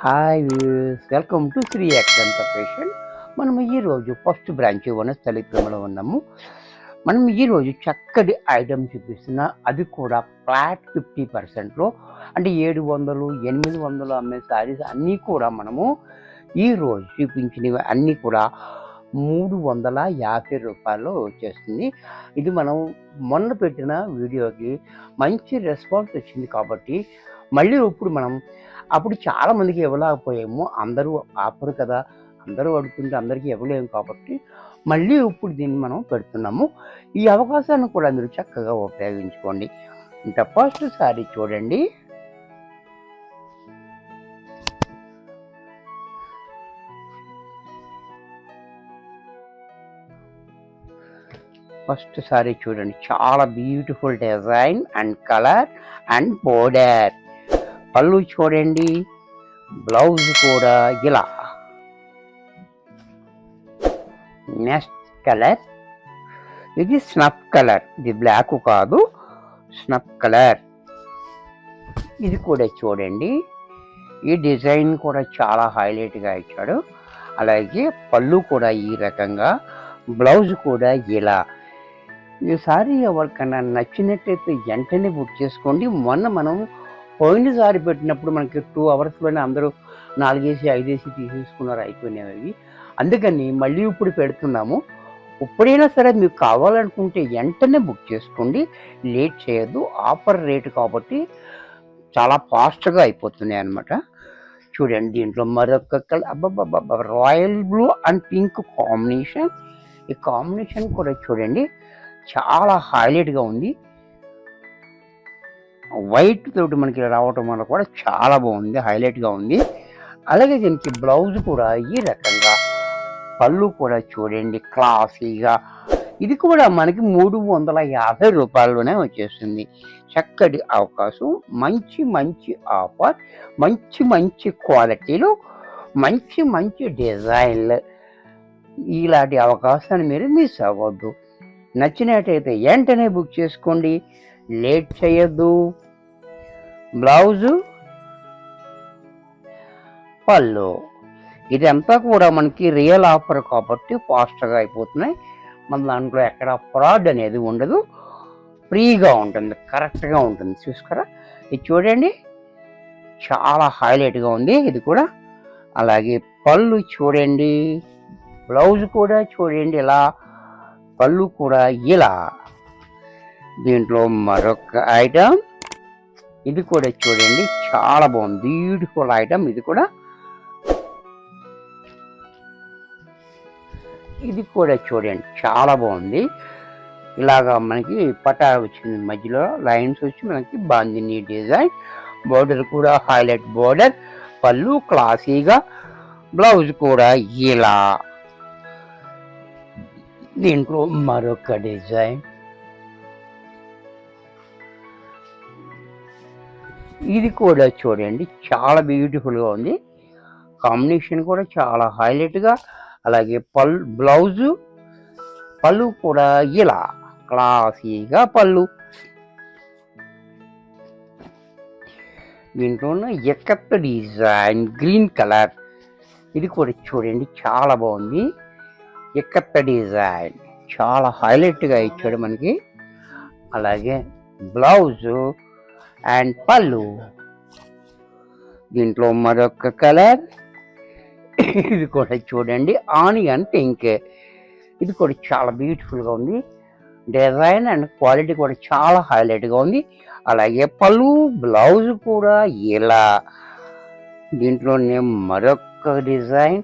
Hi viewers, welcome to Shri action profession. మనం ఈరోజు first branch వనస్థలిపురంలో ఉన్నాము. మనం ఈరోజు చక్కటి ఐటమ్ చూపిస్తున్నా, అది కూడా ఫ్లాట్ 50%లో, అంటే 700 800 అమ్మే శారీస్ అన్నీ కూడా మనము ఈరోజు చూపించినవి అన్నీ కూడా 350 రూపాయల్లో వచ్చేస్తుంది. ఇది మనం మొన్న పెట్టిన వీడియోకి మంచి రెస్పాన్స్ వచ్చింది కాబట్టి మళ్ళీ ఇప్పుడు మనం అప్పుడు చాలామందికి ఇవ్వలేకపోయాము. అందరూ ఆఫర్ కదా, అందరూ అడుగుతుంటే అందరికీ ఇవ్వలేము కాబట్టి మళ్ళీ ఇప్పుడు దీన్ని మనం పెడుతున్నాము. ఈ అవకాశాన్ని కూడా మీరు చక్కగా ఉపయోగించుకోండి. ఇంకా ఫస్ట్ సారీ చూడండి. ఫస్ట్ సారీ చూడండి, చాలా beautiful design and colour and border. పళ్ళు చూడండి, బ్లౌజ్ కూడా ఇలా. నెక్స్ట్ కలర్, ఇది స్నఫ్ కలర్, ఇది బ్లాక్ కాదు, స్నఫ్ కలర్. ఇది కూడా చూడండి, ఈ డిజైన్ కూడా చాలా హైలైట్గా ఇచ్చాడు. అలాగే పళ్ళు కూడా ఈ రకంగా, బ్లౌజ్ కూడా ఇలా. ఈసారి ఎవరికన్నా నచ్చినట్టయితే వెంటనే బుక్ చేసుకోండి. మొన్న మనం పోయినసారి పెట్టినప్పుడు మనకి 2 అవర్స్లోనే అందరూ 4 5 తీసేసుకున్నారు, అయిపోయినవి. అందుకని మళ్ళీ ఇప్పుడు పెడుతున్నాము. ఎప్పుడైనా సరే మీకు కావాలనుకుంటే వెంటనే బుక్ చేసుకోండి, లేట్ చేయొద్దు. ఆఫర్ రేటు కాబట్టి చాలా ఫాస్ట్గా అయిపోతున్నాయి అన్నమాట. చూడండి, దీంట్లో మరొక కలర్, అబ్బబ్బబ్బ, royal blue and pink combination. ఈ కాంబినేషన్ కూడా చూడండి, చాలా హైలైట్గా ఉంది. వైట్ తోటి మనకి రావటం వల్ల కూడా చాలా బాగుంది, హైలైట్గా ఉంది. అలాగే దీనికి బ్లౌజ్ కూడా ఈ రకంగా, పళ్ళు కూడా చూడండి క్లాసీగా. ఇది కూడా మనకి 350 రూపాయల్లోనే వచ్చేస్తుంది. చక్కటి అవకాశం, మంచి మంచి ఆఫర్, మంచి మంచి క్వాలిటీలు, మంచి మంచి డిజైన్లు. ఇలాంటి అవకాశాన్ని మీరు మిస్ అవ్వద్దు. నచ్చినట్టయితే వెంటనే బుక్ చేసుకోండి, లేట్ చేయొద్దు. బ్లౌజు, పళ్ళు, ఇదంతా కూడా మనకి రియల్ ఆఫర్ కాబట్టి ఫాస్ట్గా అయిపోతున్నాయి. మన దాంట్లో ఎక్కడ ఫ్రాడ్ అనేది ఉండదు, ఫ్రీగా ఉంటుంది, కరెక్ట్గా ఉంటుంది. చూసుకోరా, ఇది చూడండి, చాలా హైలైట్గా ఉంది ఇది కూడా. అలాగే పళ్ళు చూడండి, బ్లౌజ్ కూడా చూడండి ఇలా, పళ్ళు కూడా ఇలా. దీంట్లో మరొక ఐటమ్, ఇది కూడా చూడండి, చాలా బాగుంది, బ్యూటిఫుల్ ఐటమ్. ఇది కూడా, ఇది కూడా చూడండి, చాలా బాగుంది. ఇలాగా మనకి పటా వచ్చింది, మధ్యలో లైన్స్ వచ్చి మనకి బాందిని డిజైన్. బోర్డర్ కూడా హైలైట్ బోర్డర్, పళ్ళు క్లాసీగా, బ్లౌజ్ కూడా ఇలా. దీంట్లో మరొక డిజైన్, ఇది కూడా చూడండి, చాలా బ్యూటిఫుల్గా ఉంది. కాంబినేషన్ కూడా చాలా హైలైట్గా. అలాగే బ్లౌజు, పళ్ళు కూడా ఇలా క్లాసీగా పళ్ళు. దీంట్లో ఎక్కత్త డిజైన్, గ్రీన్ కలర్. ఇది కూడా చూడండి, చాలా బాగుంది. ఎక్కత్త డిజైన్ చాలా హైలైట్గా ఇచ్చాడు మనకి. అలాగే బ్లౌజు అండ్ పళ్ళు. దీంట్లో మరొక కలర్, ఇది కూడా చూడండి, ఆనియన్ పింక్. ఇది కూడా చాలా బ్యూటిఫుల్గా ఉంది. డిజైన్ అండ్ క్వాలిటీ కూడా చాలా హైలైట్గా ఉంది. అలాగే పళ్ళు, బ్లౌజ్ కూడా ఇలా. దీంట్లోనే మరొక డిజైన్,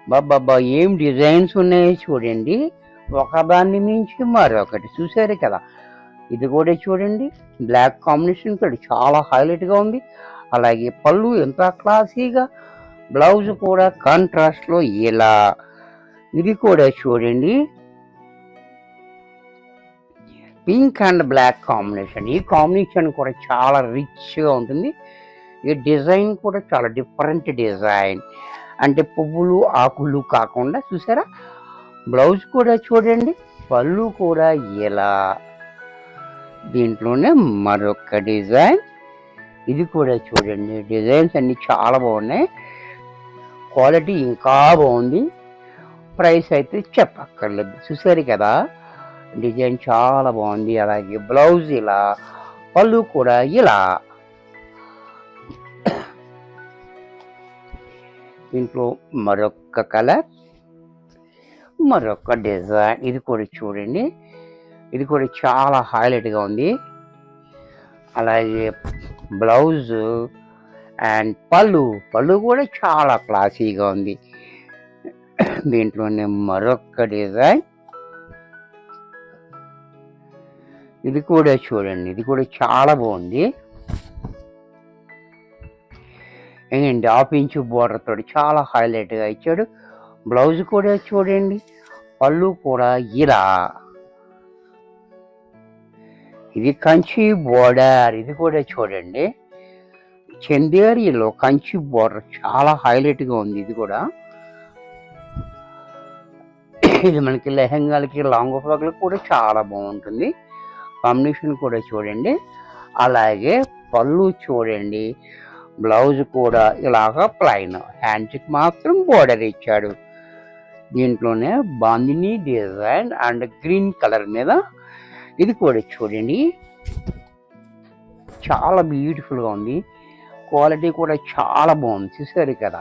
బాబా ఏం డిజైన్స్ ఉన్నాయి చూడండి, ఒకదాన్ని మించి మరొకటి. చూసారు కదా, ఇది కూడా చూడండి, బ్లాక్ కాంబినేషన్ కూడా చాలా హైలైట్గా ఉంది. అలాగే పళ్ళు ఎంత క్లాసీగా, బ్లౌజ్ కూడా కాంట్రాస్ట్లో ఇలా. ఇది కూడా చూడండి, పింక్ అండ్ బ్లాక్ కాంబినేషన్. ఈ కాంబినేషన్ కూడా చాలా రిచ్గా ఉంటుంది. ఈ డిజైన్ కూడా చాలా డిఫరెంట్ డిజైన్, అంటే పువ్వులు ఆకులు కాకుండా. చూసారా, బ్లౌజ్ కూడా చూడండి, పళ్ళు కూడా ఇలా. దీంట్లోనే మరొక డిజైన్, ఇది కూడా చూడండి, డిజైన్స్ అన్నీ చాలా బాగున్నాయి, క్వాలిటీ ఇంకా బాగుంది, ప్రైస్ అయితే చెప్పక్కర్లేదు. చూసారు కదా, డిజైన్ చాలా బాగుంది. అలాగే బ్లౌజ్ ఇలా, పళ్ళు కూడా ఇలా. దీంట్లో మరొక కలర్, మరొక డిజైన్. ఇది కూడా చూడండి, ఇది కూడా చాలా హైలైట్గా ఉంది. అలాగే బ్లౌజ్ అండ్ పళ్ళు కూడా చాలా క్లాసీగా ఉంది. దీంట్లోనే మరొక డిజైన్, ఇది కూడా చూడండి, ఇది కూడా చాలా బాగుంది. ఏంటంటే 1/2 ఇంచు బోర్డర్ తోటి చాలా హైలైట్గా ఇచ్చాడు. బ్లౌజ్ కూడా చూడండి, పళ్ళు కూడా ఇలా. ఇది కంచి బోర్డర్, ఇది కూడా చూడండి, చందేరిలో కంచి బోర్డర్ చాలా హైలైట్గా ఉంది. ఇది కూడా ఇది మనకి లెహంగాలకి, లాంగ్ ఫ్రాక్లకు కూడా చాలా బాగుంటుంది. కాంబినేషన్ కూడా చూడండి. అలాగే పళ్ళు చూడండి, బ్లౌజ్ కూడా ఇలాగా ప్లైన్, హ్యాండ్స్కి మాత్రం బోర్డర్ ఇచ్చాడు. దీంట్లోనే bandhani design and green colour మీద. ఇది కూడా చూడండి, చాలా బ్యూటిఫుల్గా ఉంది, క్వాలిటీ కూడా చాలా బాగుంది. చూసారు కదా,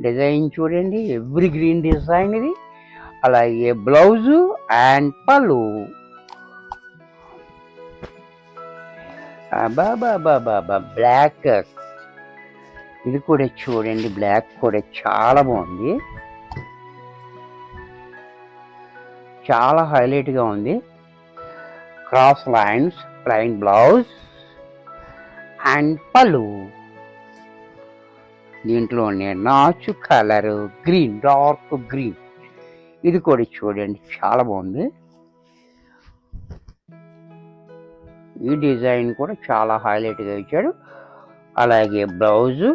డిజైన్ చూడండి, ఎవ్రీ గ్రీన్ డిజైన్ ఇది. అలాగే బ్లౌజు అండ్ పళ్ళు. బాబా బ్లాక్, ఇది కూడా చూడండి, బ్లాక్ కూడా చాలా బాగుంది, చాలా హైలైట్గా ఉంది. Cross lines, plain blouse and పళ్ళు. దీంట్లోనే నాచు కలర్ గ్రీన్, డార్క్ గ్రీన్. ఇది కూడా చూడండి, చాలా బాగుంది. ఈ డిజైన్ కూడా చాలా హైలైట్గా ఇచ్చాడు. అలాగే బ్లౌజు,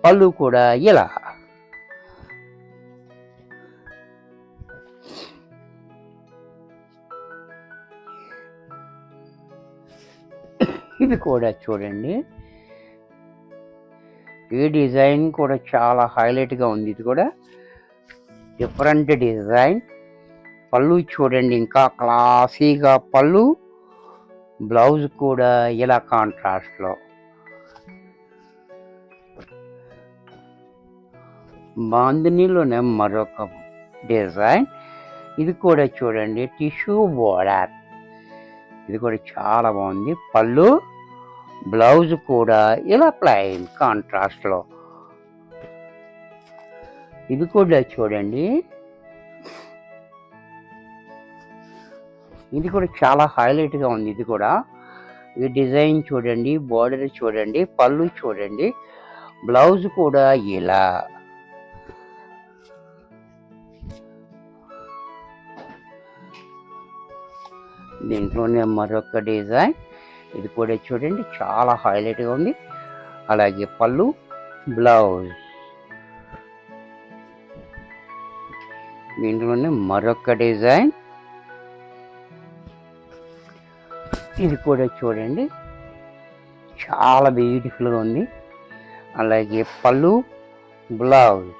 పళ్ళు కూడా ఇలా. ఇది కూడా చూడండి, ఈ డిజైన్ కూడా చాలా హైలైట్గా ఉంది. ఇది కూడా డిఫరెంట్ డిజైన్. పళ్ళు చూడండి, ఇంకా క్లాసీగా పళ్ళు, బ్లౌజ్ కూడా ఇలా కాంట్రాస్ట్లో. బాందినీలోనే మరొక డిజైన్. ఇది కూడా చూడండి, టిష్యూ బోర్డర్. ఇది కూడా చాలా బాగుంది. పళ్ళు, బ్లౌజ్ కూడా ఇలా ప్లెయిన్ కాంట్రాస్ట్లో. ఇది కూడా చూడండి, ఇది కూడా చాలా హైలైట్గా ఉంది. ఇది కూడా, ఈ డిజైన్ చూడండి, బోర్డర్ చూడండి, పళ్ళు చూడండి, బ్లౌజ్ కూడా ఇలా. దీంట్లోనే మరొక డిజైన్. ఇది కూడా చూడండి, చాలా హైలైట్గా ఉంది. అలాగే పళ్ళు, బ్లౌజ్. దీంట్లోనే మరొక డిజైన్. ఇది కూడా చూడండి, చాలా బ్యూటిఫుల్గా ఉంది. అలాగే పళ్ళు, బ్లౌజ్.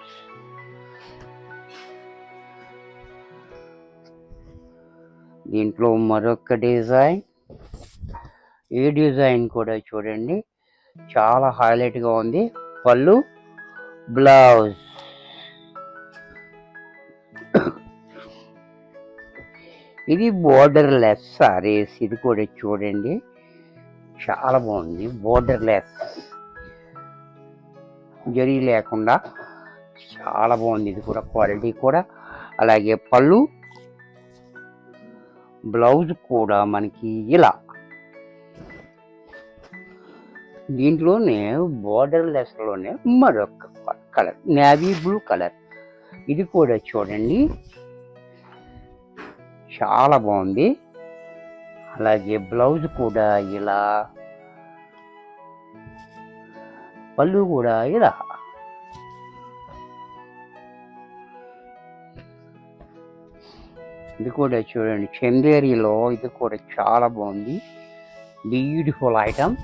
దీంట్లో మరొక డిజైన్. ఈ డిజైన్ కూడా చూడండి, చాలా హైలైట్గా ఉంది. పళ్ళు, బ్లౌజ్. ఇది బోర్డర్ లెస్ సారీస్. ఇది కూడా చూడండి, చాలా బాగుంది. బోర్డర్ లెస్, జరీ లేకుండా చాలా బాగుంది. ఇది కూడా క్వాలిటీ కూడా. అలాగే పళ్ళు, బ్లౌజ్ కూడా మనకి ఇలా. దీంట్లోనే బోర్డర్ లెస్లోనే మరొక కలర్, నేవీ బ్లూ కలర్. ఇది కూడా చూడండి, చాలా బాగుంది. అలాగే బ్లౌజ్ కూడా ఇలా, పళ్ళు కూడా ఇలా. ఇది కూడా చూడండి, చందేరిలో. ఇది కూడా చాలా బాగుంది, బ్యూటిఫుల్ ఐటమ్.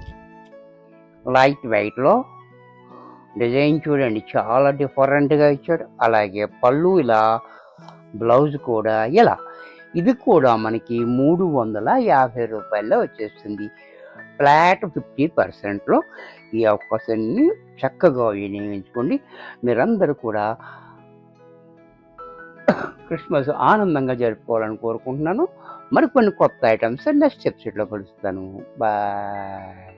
లైట్ వెయిట్లో డిజైన్ చూడండి, చాలా డిఫరెంట్గా ఇచ్చాడు. అలాగే పళ్ళు ఇలా, బ్లౌజ్ కూడా ఇలా. ఇది కూడా మనకి 350 రూపాయల్లో వచ్చేస్తుంది. ఫ్లాట్ 50%లో ఈ అవకాశాన్ని చక్కగా వినియోగించుకోండి. మీరందరూ కూడా క్రిస్మస్ ఆనందంగా జరుపుకోవాలని కోరుకుంటున్నాను. మరికొన్ని కొత్త ఐటమ్స్ నెక్స్ట్ ఎపిసోడ్లో కలుస్తాను. బాయ్.